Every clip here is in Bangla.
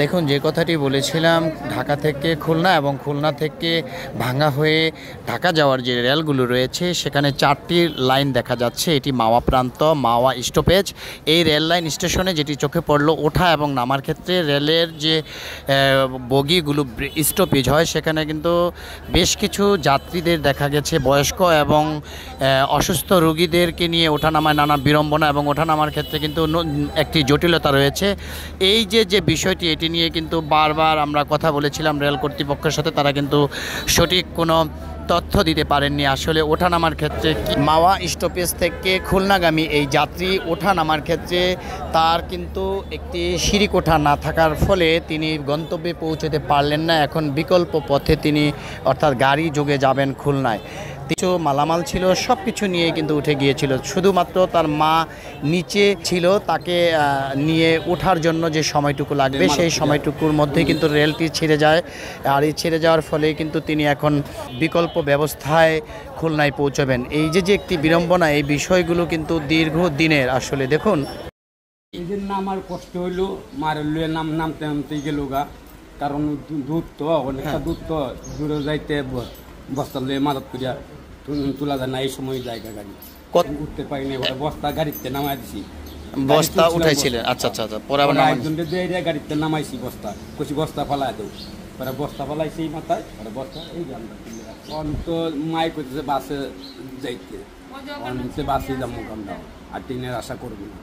দেখুন, যে কথাটি বলেছিলাম, ঢাকা থেকে খুলনা এবং খুলনা থেকে ভাঙ্গা হয়ে ঢাকা যাওয়ার যে রেলগুলো রয়েছে সেখানে 4টি লাইন দেখা যাচ্ছে। এটি মাওয়া প্রান্ত, মাওয়া স্টপেজ। এই রেল লাইন স্টেশনে যেটি চোখে পড়লো, ওঠা এবং নামার ক্ষেত্রে রেলের যে বগিগুলো স্টপেজ হয় সেখানে কিন্তু বেশ কিছু যাত্রীদের দেখা গেছে, বয়স্ক এবং অসুস্থ রোগীদেরকে নিয়ে ওঠানামায় নানা বিড়ম্বনা এবং ওঠানামার ক্ষেত্রে কিন্তু একটি জটিলতা রয়েছে। এই যে বিষয়টি, এটি নিয়ে কিন্তু বারবার আমরা কথা বলেছিলাম রেল কর্তৃপক্ষের সাথে, তারা কিন্তু সঠিক কোনো তথ্য দিতে পারেননি। আসলে ওঠানামার ক্ষেত্রে মাওয়া স্টপেজ থেকে খুলনাগামী এই যাত্রী ওঠানামার ক্ষেত্রে তার কিন্তু একটি সিঁড়ি কোঠা না থাকার ফলে তিনি গন্তব্যে পৌঁছতে পারলেন না। এখন বিকল্প পথে তিনি অর্থাৎ গাড়ি যোগে যাবেন খুলনায়। কিছু মালামাল ছিল, সব কিছু নিয়ে কিন্তু উঠে গিয়েছিল। শুধুমাত্র তার মা নিচে ছিল, তাকে নিয়ে ওঠার জন্য যে সময়টুকু লাগবে সেই সময়টুকুর মধ্যেই কিন্তু রেলটি ছেড়ে যায়। আর এই ছেড়ে যাওয়ার ফলে কিন্তু তিনি এখন বিকল্প ব্যবস্থায় খুলনায় পৌঁছবেন। এই যে একটি বিড়ম্বনা, এই বিষয়গুলো কিন্তু দীর্ঘদিনের। আসলে দেখুন, এই জন্য আমার কষ্ট হইলো, মারের নামতে নামতে গেল গা, কারণ দূর তো অনেকটা দূর, তো দূরে যাইতে বস্তা লয়ে মাদত করিয়া তোলা যায় না। এই সময় জায়গা গাড়ি উঠতে পারিনি, বস্তা গাড়িতে নামাই দিছি। বস্তা উঠাইছিলেন? আচ্ছা আচ্ছা আচ্ছা। পরে আবার একজনকে দিয়ে গাড়িতে নামাইছি, বস্তা কচি বস্তা ফালাই দেব, পরে বস্তা ফালাইছি মাথায়, পরে বস্তা এই গানটা তো মাই করতেছে বাসে যাইতে, বাসে যাবো গানটা। আর ট্রেনের আশা করবো না,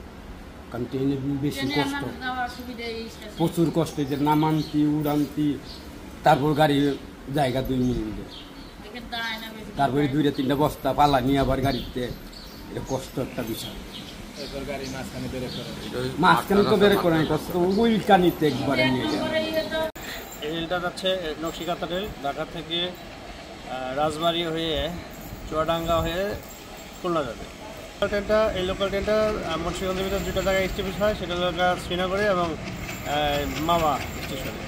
কারণ ট্রেনে বেশি কষ্ট, প্রচুর কষ্ট। যে নামান্তি উড়ান্তি, তারপর গাড়ি জায়গা 2 মিনিটে, তারপরে 2-3টা বস্তা পালা নিয়ে আবার গাড়িতে, এটা কষ্ট একটা বিষয়। মাঝখানে তো বের করে কষ্ট, উইলকানিতে একবারে নিয়ে যায়। এই রেলটা যাচ্ছে নকশিকাতা রেল, ঢাকা থেকে রাজবাড়ী হয়ে চুয়াডাঙ্গা হয়ে খুলনা যাবে। এই লোকাল ট্রেনটা মুন্সিগঞ্জের ভিতরে 2টা জায়গায় স্টপেজ হয়, সেটা হলো শ্রীনগরে এবং মাওয়া স্টেশনে।